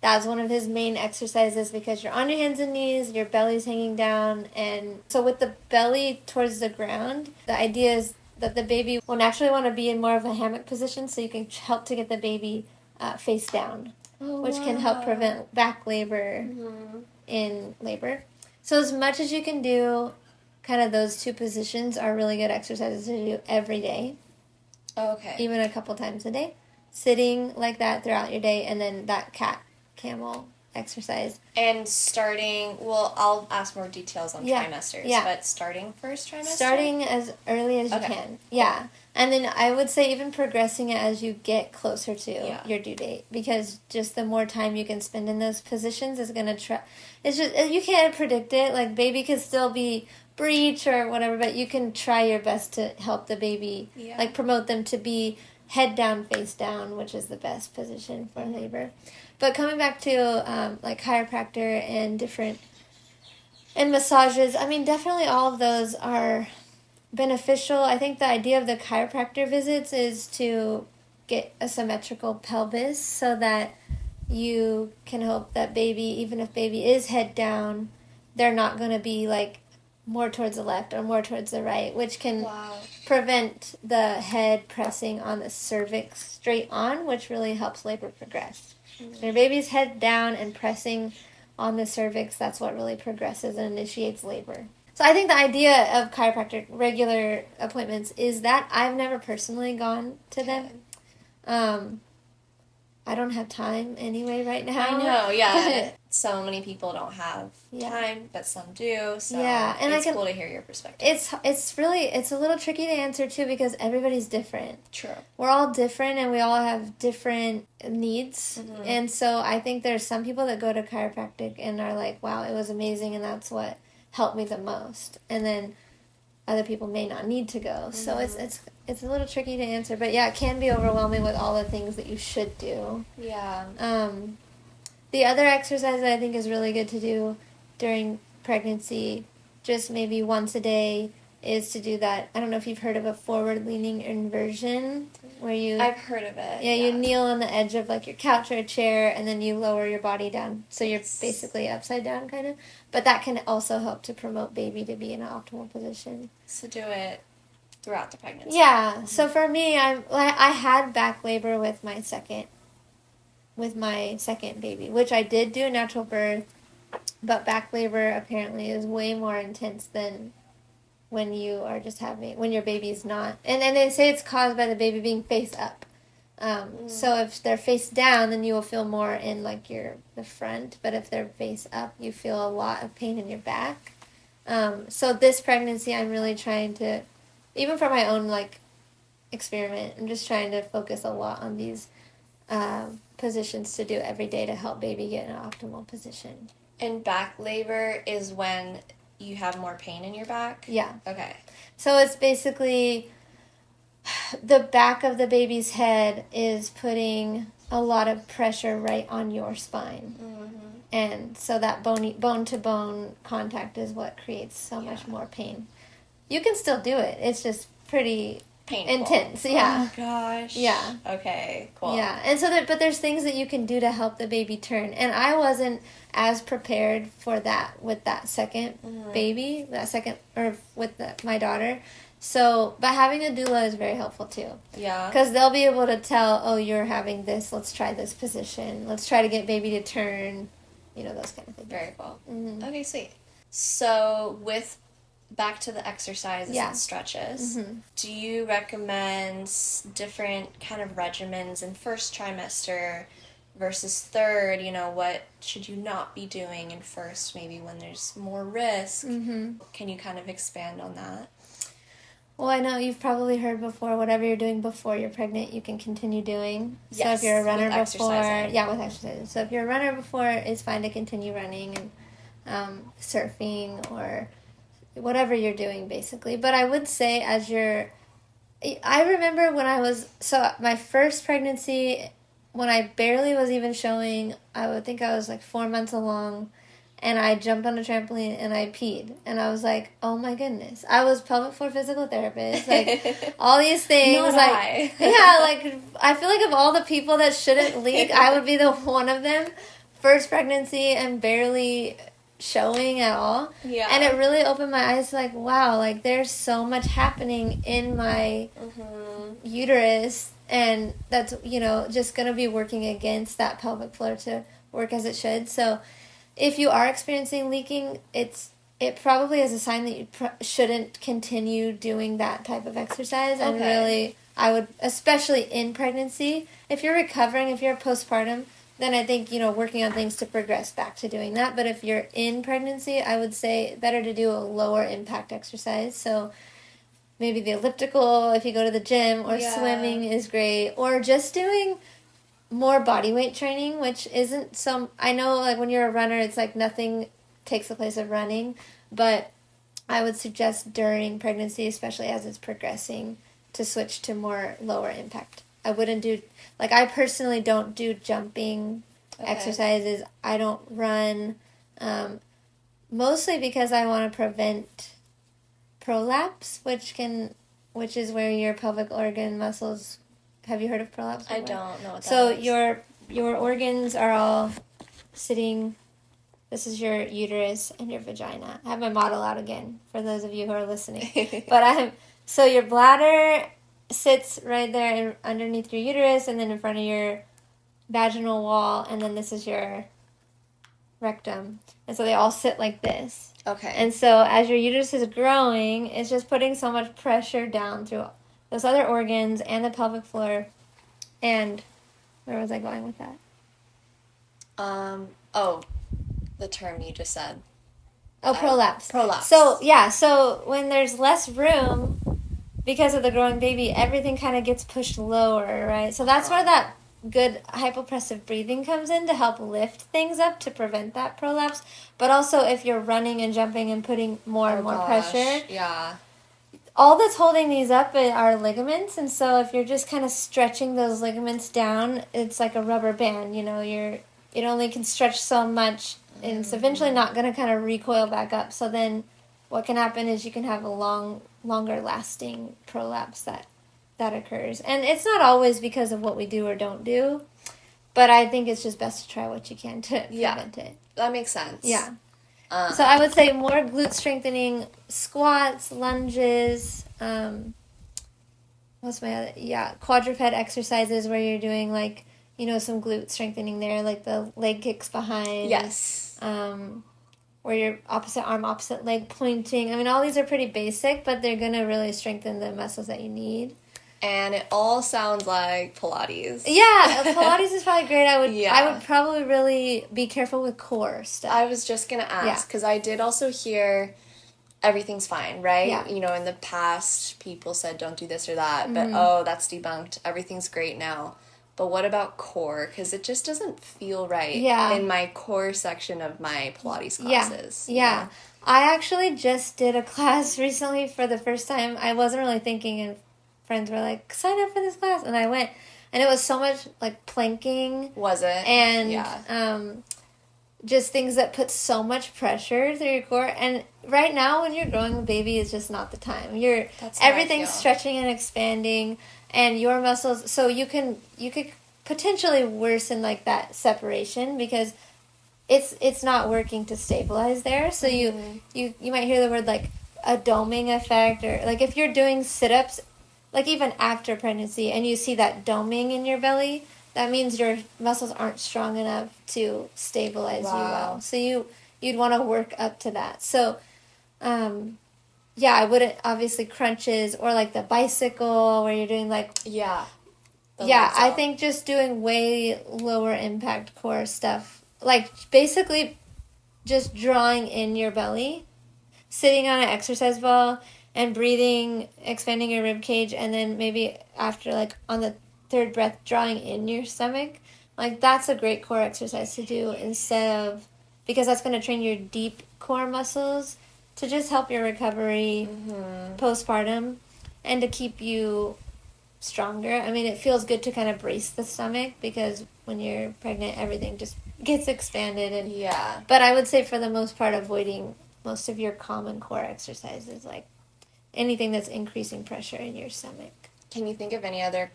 That's one of his main exercises because you're on your hands and knees, your belly's hanging down, and so with the belly towards the ground, the idea is that the baby will naturally want to be in more of a hammock position, so you can help to get the baby face down, which can help prevent back labor in labor. So as much as you can do, kind of those two positions are really good exercises to do every day. Okay. Even a couple times a day. Sitting like that throughout your day, and then that cat camel exercise. And starting, well, I'll ask more details on trimesters, but starting first trimester? Starting as early as you can. Yeah. And then I would say even progressing it as you get closer to your due date, because just the more time you can spend in those positions is going to it's just, you can't predict it. Like, baby could still be breech or whatever, but you can try your best to help the baby, like promote them to be head down, face down, which is the best position for labor. But coming back to like chiropractor and massages, I mean, definitely all of those are beneficial. I think the idea of the chiropractor visits is to get a symmetrical pelvis so that you can hope that baby, even if baby is head down, they're not going to be like more towards the left or more towards the right, which can prevent the head pressing on the cervix straight on, which really helps labor progress. When your baby's head down and pressing on the cervix, that's what really progresses and initiates labor. So I think the idea of chiropractic regular appointments is that I've never personally gone to them. I don't have time anyway right now. I know, so many people don't have time, but some do. So and it's cool to hear your perspective. It's a little tricky to answer too because everybody's different. True. We're all different and we all have different needs. Mm-hmm. And so I think there's some people that go to chiropractic and are like, wow, it was amazing and that's what helped me the most. And then other people may not need to go. Mm-hmm. So it's a little tricky to answer. But yeah, it can be overwhelming with all the things that you should do. Yeah. The other exercise that I think is really good to do during pregnancy, just maybe once a day, is to do that. I don't know if you've heard of a forward-leaning inversion, where you... I've heard of it. Yeah, you kneel on the edge of, like, your couch or a chair, and then you lower your body down. So you're basically upside down, kind of. But that can also help to promote baby to be in an optimal position. So do it throughout the pregnancy. Yeah. Mm-hmm. So for me, I had back labor with my second baby, which I did do a natural birth, but back labor apparently is way more intense than when you are just when your baby is not. And they say it's caused by the baby being face up. So if they're face down, then you will feel more in like the front, but if they're face up, you feel a lot of pain in your back. So this pregnancy, I'm really trying to, even for my own like experiment, I'm just trying to focus a lot on these positions to do every day to help baby get in an optimal position. And back labor is when you have more pain in your back? Yeah. Okay. So it's basically the back of the baby's head is putting a lot of pressure right on your spine. Mm-hmm. And so that bone-to-bone contact is what creates so much more pain. You can still do it. It's just pretty... painful. Intense, yeah. Oh gosh. Yeah. Okay, cool. Yeah, and so but there's things that you can do to help the baby turn, and I wasn't as prepared for that with that second baby, my daughter. So, but having a doula is very helpful too. Yeah. Because they'll be able to tell, oh, you're having this, let's try this position, let's try to get baby to turn, those kind of things. Very cool. Mm-hmm. Okay, sweet. So, back to the exercises and stretches. Mm-hmm. Do you recommend different kind of regimens in first trimester versus third? What should you not be doing in first, maybe when there's more risk? Mm-hmm. Can you kind of expand on that? Well, I know you've probably heard before, whatever you're doing before you're pregnant, you can continue doing. Yes, so if you're a runner with before, exercising. With exercise. So if you're a runner before, it's fine to continue running and surfing or whatever you're doing, basically. But I would say I remember when my first pregnancy, when I barely was even showing, I would think I was like 4 months along, and I jumped on a trampoline and I peed. And I was like, oh my goodness. I was pelvic floor physical therapist, like all these things. Not I. Yeah, like I feel like of all the people that shouldn't leak, I would be the one of them. First pregnancy and barely showing at all. Yeah. And it really opened my eyes to like, wow, like there's so much happening in my uterus, and that's, just going to be working against that pelvic floor to work as it should. So if you are experiencing leaking, it probably is a sign that you shouldn't continue doing that type of exercise. Okay. And really, I would, especially in pregnancy, if you're recovering, if you're postpartum, then I think, working on things to progress back to doing that. But if you're in pregnancy, I would say better to do a lower impact exercise. So maybe the elliptical, if you go to the gym, or swimming is great. Or just doing more body weight training, which isn't I know like when you're a runner, it's like nothing takes the place of running. But I would suggest during pregnancy, especially as it's progressing, to switch to more lower impact. I wouldn't do, I personally don't do jumping exercises. I don't run, mostly because I want to prevent prolapse, which is where your pelvic organ muscles, have you heard of prolapse before? I don't know what that so is. your organs are all sitting, this is your uterus and your vagina. I have my model out again for those of you who are listening. So your bladder sits right there underneath your uterus and then in front of your vaginal wall, and then this is your rectum. And so they all sit like this. Okay. And so as your uterus is growing, it's just putting so much pressure down through those other organs and the pelvic floor. And where was I going with that? the term you just said. Oh, prolapse. Prolapse. So when there's less room because of the growing baby, everything kind of gets pushed lower, right? So that's where that good hypopressive breathing comes in to help lift things up to prevent that prolapse. But also if you're running and jumping and putting more and more pressure. Yeah. All that's holding these up are ligaments, and so if you're just kind of stretching those ligaments down, it's like a rubber band, it only can stretch so much, and it's eventually not going to kind of recoil back up. So then what can happen is you can have a longer lasting prolapse that occurs. And it's not always because of what we do or don't do, but I think it's just best to try what you can to prevent it. That makes sense. Yeah. So I would say more glute strengthening squats, lunges, quadruped exercises where you're doing like, some glute strengthening there, like the leg kicks behind. Yes. Where you're opposite arm, opposite leg pointing. I mean, all these are pretty basic, but they're going to really strengthen the muscles that you need. And it all sounds like Pilates. Yeah, Pilates is probably great. I would probably really be careful with core stuff. I was just going to ask, because I did also hear everything's fine, right? Yeah. In the past, people said don't do this or that, but that's debunked. Everything's great now. But what about core? Because it just doesn't feel right in my core section of my Pilates classes. Yeah. I actually just did a class recently for the first time. I wasn't really thinking, and friends were like, sign up for this class. And I went, and it was so much like planking. Was it? And just things that put so much pressure through your core. And right now, when you're growing a baby, is just not the time. Everything's stretching and expanding, and your muscles. So you could potentially worsen like that separation because it's not working to stabilize there. So you might hear the word like a doming effect, or like if you're doing sit-ups, like even after pregnancy, and you see that doming in your belly, that means your muscles aren't strong enough to stabilize you well. So you'd want to work up to that. So, I wouldn't, obviously crunches or like the bicycle where you're doing like... I think just doing way lower impact core stuff, like basically just drawing in your belly, sitting on an exercise ball and breathing, expanding your rib cage, and then maybe after, like, on the third breath, drawing in your stomach. Like, that's a great core exercise to do because that's going to train your deep core muscles to just help your recovery postpartum and to keep you stronger. I mean, it feels good to kind of brace the stomach because when you're pregnant, everything just gets expanded. But I would say for the most part, avoiding most of your common core exercises, like anything that's increasing pressure in your stomach. Can you think of any other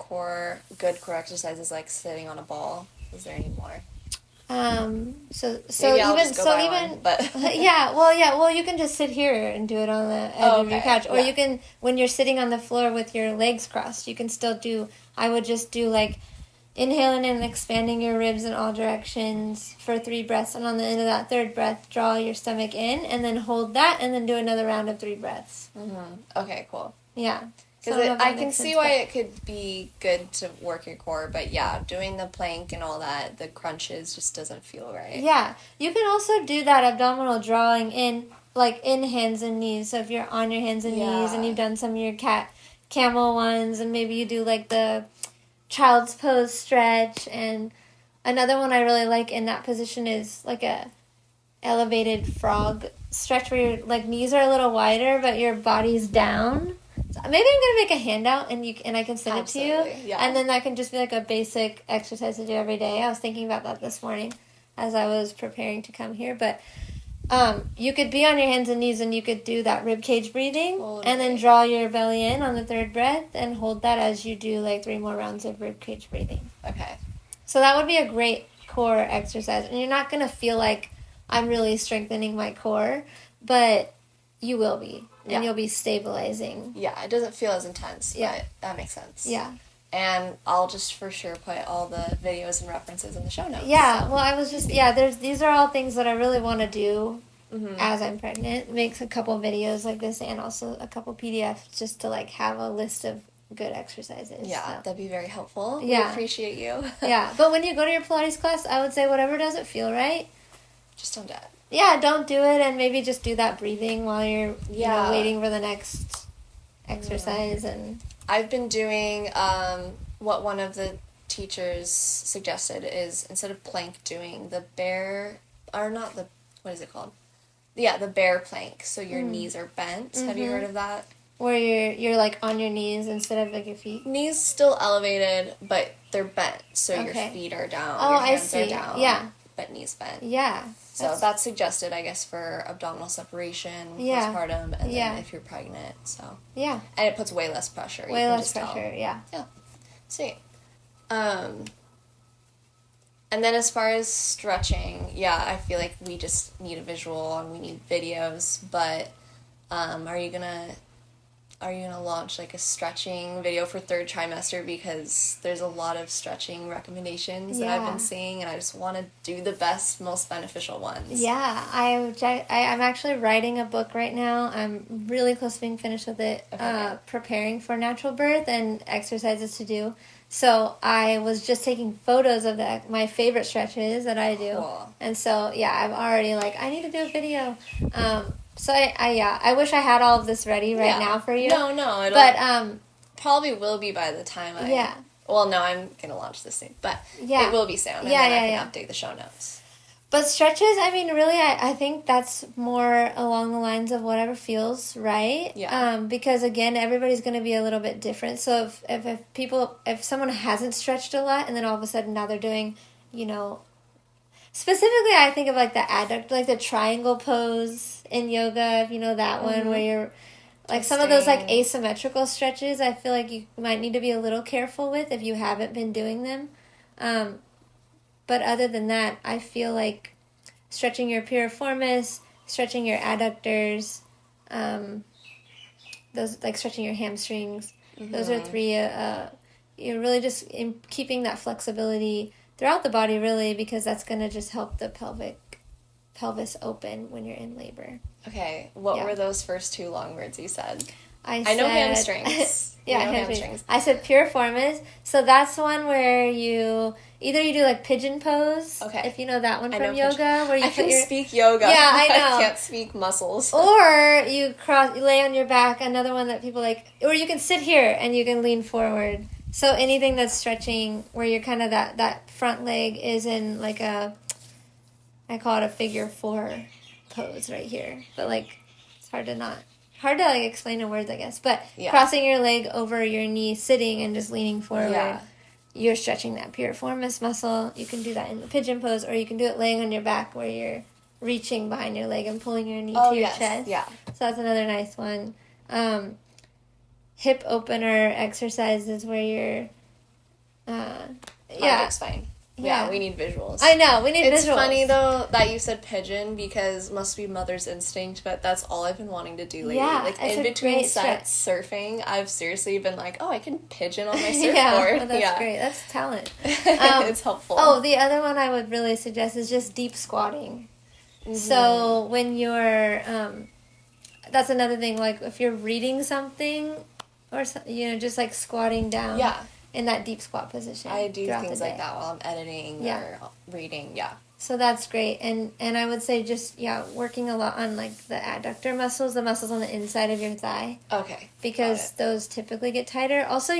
good core exercises like sitting on a ball? Is there any more? Well, you can just sit here and do it on the edge of your couch, or you can, when you're sitting on the floor with your legs crossed, you can still do. I would just do like inhaling and expanding your ribs in all directions for 3 breaths, and on the end of that third breath, draw your stomach in, and then hold that, and then do another round of 3 breaths. Okay, cool. Yeah. Because I can see why it could be good to work your core, but doing the plank and all that, the crunches just doesn't feel right. Yeah. You can also do that abdominal drawing in, like in hands and knees. So if you're on your hands and knees and you've done some of your camel ones, and maybe you do like the child's pose stretch. And another one I really like in that position is like a elevated frog stretch where your like knees are a little wider, but your body's down. Maybe I'm gonna make a handout and I can send it to you, and then that can just be like a basic exercise to do every day. I was thinking about that this morning as I was preparing to come here, but you could be on your hands and knees and you could do that rib cage breathing, and then draw your belly in on the third breath and hold that as you do like 3 more rounds of rib cage breathing. Okay. So that would be a great core exercise, and you're not gonna feel like I'm really strengthening my core, but you will be. And you'll be stabilizing. Yeah, it doesn't feel as intense, but that makes sense. Yeah. And I'll just for sure put all the videos and references in the show notes. Yeah, so. Well, I was just, these are all things that I really want to do as I'm pregnant. Make a couple videos like this and also a couple PDFs just to like have a list of good exercises. Yeah, so. That'd be very helpful. Yeah. We appreciate you. Yeah, but when you go to your Pilates class, I would say whatever doesn't feel right, just don't do it. Yeah, don't do it, and maybe just do that breathing while you're waiting for the next exercise. And I've been doing what one of the teachers suggested is, instead of plank, doing the bear, or not the, what is it called? Yeah, the bear plank. So your knees are bent. Have you heard of that? Where you're like on your knees instead of like your feet. Knees still elevated, but they're bent. So your feet are down. Oh, your hands I see. are down. Yeah. But knees bent. Yeah. So that's suggested, I guess, for abdominal separation, postpartum, and then if you're pregnant. So yeah, and it puts way less pressure. Way less pressure. Yeah. Sweet. And then as far as stretching, I feel like we just need a visual and we need videos. But are you gonna launch like a stretching video for third trimester, because there's a lot of stretching recommendations that I've been seeing, and I just want to do the best, most beneficial ones. Yeah, I'm actually writing a book right now. I'm really close to being finished with it, preparing for natural birth and exercises to do. So I was just taking photos of my favorite stretches that I do. Cool. And so, I'm already like, I need to do a video. So I wish I had all of this ready right now for you. No, but probably will be by the time Well, no, I'm gonna launch this soon, but it will be soon. And then I can update the show notes. But stretches, I mean, really, I think that's more along the lines of whatever feels right. Yeah. Because again, everybody's going to be a little bit different. So if someone hasn't stretched a lot and then all of a sudden now they're doing, specifically I think of like the adduct, like the triangle pose in yoga, if you know that one, where you're like some of those like asymmetrical stretches, I feel like you might need to be a little careful with if you haven't been doing them. But other than that, I feel like stretching your piriformis, stretching your adductors, those like stretching your hamstrings. Those are three. You're really just keeping that flexibility throughout the body, really, because that's gonna just help the pelvis open when you're in labor. Okay, what were those first two long words you said? I know hamstrings. Hamstrings. I said piriformis. So that's one where you do like pigeon pose. Okay. If you know that one from yoga, where you speak yoga. Yeah, I know. I can't speak muscles. Or you lay on your back. Another one that people like. Or you can sit here and you can lean forward. So anything that's stretching, where you're kind of that front leg is in like I call it a figure 4 pose right here. But like, it's hard to like explain in words, I guess. But crossing your leg over your knee, sitting and just leaning forward, you're stretching that piriformis muscle. You can do that in the pigeon pose, or you can do it laying on your back where you're reaching behind your leg and pulling your knee to your chest. Yeah. So that's another nice one. Hip opener exercises where you're... It's fine. Yeah, we need visuals. I know, we need visuals. It's funny, though, that you said pigeon, because must be mother's instinct, but that's all I've been wanting to do lately. Yeah, like, in between sets surfing, I've seriously been like, I can pigeon on my surfboard. Well, that's great. That's talent. It's helpful. Oh, the other one I would really suggest is just deep squatting. Mm-hmm. So when you're... that's another thing, like, if you're reading something, or, just, like, squatting down. Yeah. In that deep squat position. I do things like that while I'm editing or reading, So that's great. And I would say just, working a lot on, like, the adductor muscles, the muscles on the inside of your thigh. Okay. Because those typically get tighter. Also,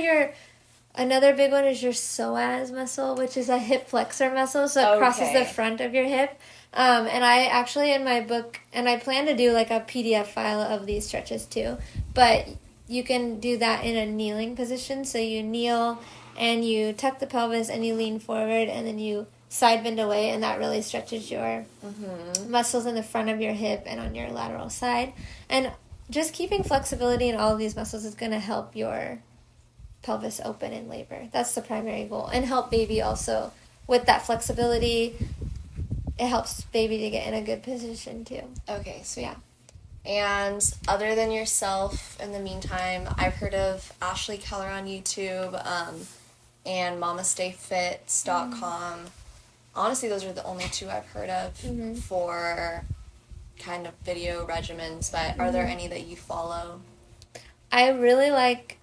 another big one is your psoas muscle, which is a hip flexor muscle, so it crosses the front of your hip. And I actually, in my book, and I plan to do, like, a PDF file of these stretches, too, but... You can do that in a kneeling position. So you kneel and you tuck the pelvis and you lean forward and then you side bend away, and that really stretches your muscles in the front of your hip and on your lateral side. And just keeping flexibility in all of these muscles is going to help your pelvis open in labor. That's the primary goal. And help baby also with that flexibility. It helps baby to get in a good position too. Okay, so And other than yourself, in the meantime, I've heard of Ashley Keller on YouTube and mamastayfits.com. Honestly, those are the only two I've heard of for kind of video regimens, but are there any that you follow? I really like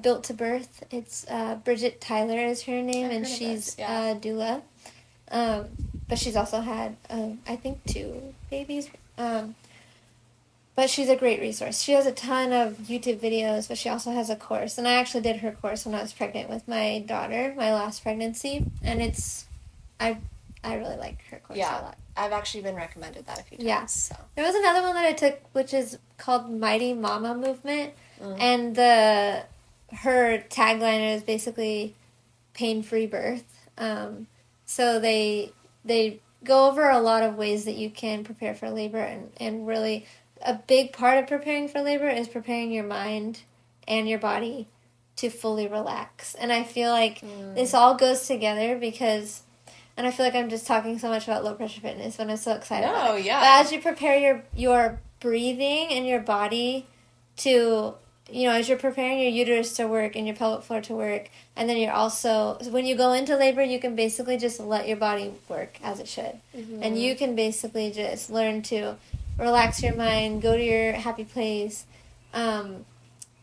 Built to Birth. It's Bridget Tyler is her name, and she's a doula. But she's also had, I think, 2 babies. But she's a great resource. She has a ton of YouTube videos, but she also has a course. And I actually did her course when I was pregnant with my daughter, my last pregnancy. And I really like her course a lot. I've actually been recommended that a few times. Yeah. So. There was another one that I took, which is called Mighty Mama Movement. And her tagline is basically pain-free birth. So they go over a lot of ways that you can prepare for labor, and really a big part of preparing for labor is preparing your mind and your body to fully relax. And I feel like this all goes together because, and I feel like I'm just talking so much about low pressure fitness when I'm so excited about it. Yeah. But as you prepare your breathing and your body to, as you're preparing your uterus to work and your pelvic floor to work, and then you're also, when you go into labor, you can basically just let your body work as it should. And you can basically just learn to relax your mind, go to your happy place, and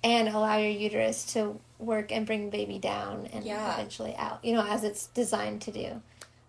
allow your uterus to work and bring baby down and eventually out, as it's designed to do.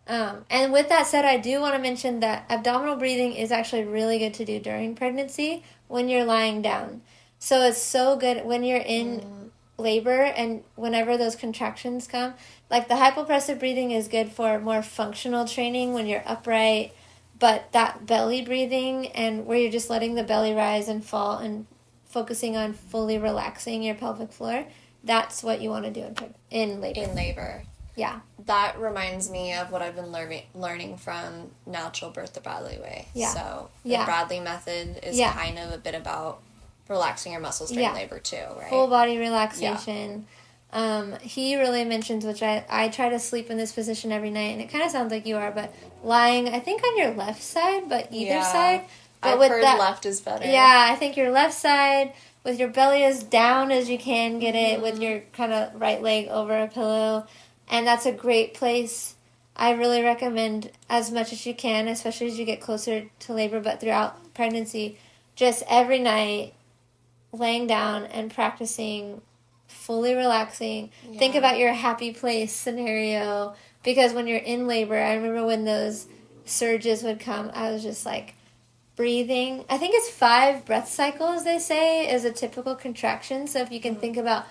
And with that said, I do want to mention that abdominal breathing is actually really good to do during pregnancy when you're lying down. So it's so good when you're in labor and whenever those contractions come. Like the hypopressive breathing is good for more functional training when you're upright, but that belly breathing and where you're just letting the belly rise and fall and focusing on fully relaxing your pelvic floor, that's what you want to do in labor. In labor. Yeah. That reminds me of what I've been learning from Natural Birth the Bradley Way. Yeah. So the Bradley method is kind of a bit about relaxing your muscles during labor too, right? Full body relaxation. He really mentions, which I try to sleep in this position every night, and it kind of sounds like you are, but lying, I think on your left side, but either side. But I've heard left is better. Yeah, I think your left side with your belly as down as you can get it, with your kind of right leg over a pillow, and that's a great place. I really recommend as much as you can, especially as you get closer to labor, but throughout pregnancy, just every night laying down and practicing fully relaxing. Think about your happy place scenario, because when you're in labor, I remember when those surges would come, I was just like breathing. I think it's 5 breath cycles, they say, is a typical contraction. So if you can think about,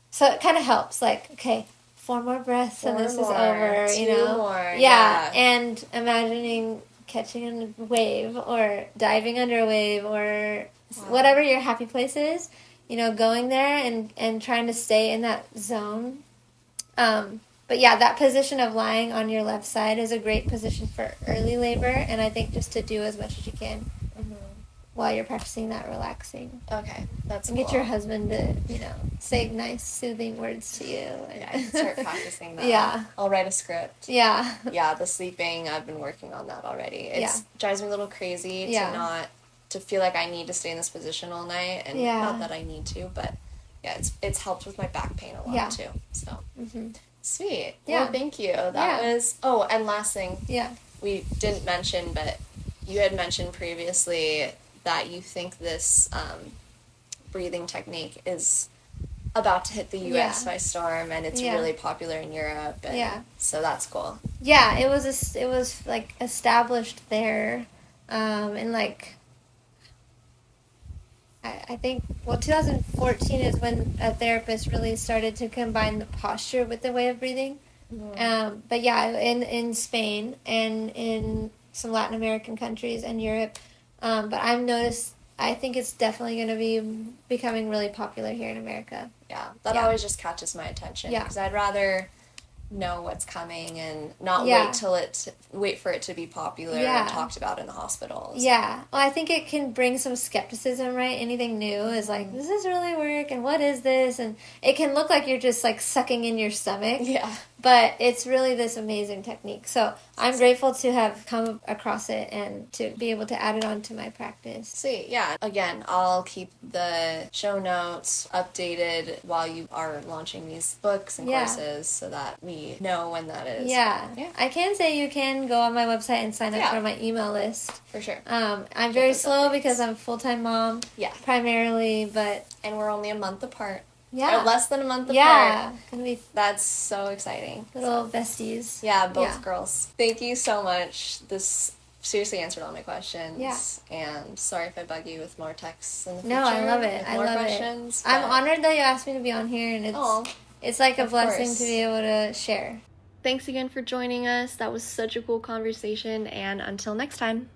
so it kind of helps, like, okay, 4 more breaths and this is over, 2 more. Yeah, and imagining catching a wave or diving under a wave or whatever your happy place is, going there and trying to stay in that zone. But yeah, that position of lying on your left side is a great position for early labor, and I think just to do as much as you can while you're practicing that relaxing. Okay, that's and cool. Get your husband to, say nice, soothing words to you. Yeah, start practicing that. Yeah. I'll write a script. Yeah. Yeah, the sleeping, I've been working on that already. It drives me a little crazy to feel like I need to stay in this position all night, and not that I need to, but it's helped with my back pain a lot too. So sweet. Yeah. Well, thank you. That was. Oh, and last thing. Yeah. We didn't mention, but you had mentioned previously that you think this breathing technique is about to hit the U.S. by storm, and it's really popular in Europe. And so that's cool. Yeah, it was like established there, in like. I think, 2014 is when a therapist really started to combine the posture with the way of breathing. But yeah, in Spain and in some Latin American countries and Europe. But I've noticed, I think it's definitely going to be becoming really popular here in America. Yeah, that always just catches my attention. Yeah. Because I'd rather know what's coming and not wait for it to be popular and talked about in the hospitals. Yeah. Well, I think it can bring some skepticism, right? Anything new is like, does this really work? And what is this? And it can look like you're just like sucking in your stomach. Yeah. But it's really this amazing technique. So I'm grateful to have come across it and to be able to add it on to my practice. Sweet. Yeah. Again, I'll keep the show notes updated while you are launching these books and courses so that we know when that is. Yeah. I can say you can go on my website and sign up for my email list. For sure. I'm very slow because I'm a full-time mom. Yeah. Primarily, but... And we're only a month apart. Yeah. less than a month apart. Yeah. Gonna be That's so exciting. little besties. Yeah, both Yeah. girls. Thank you so much. This seriously answered all my questions. Yeah. And sorry if I bug you with more texts in the future. No, I love it. with I more love questions, it. I'm but- honored that you asked me to be on here, and it's like a of blessing course. to be able to share. Thanks again for joining us. That was such a cool conversation, and until next time.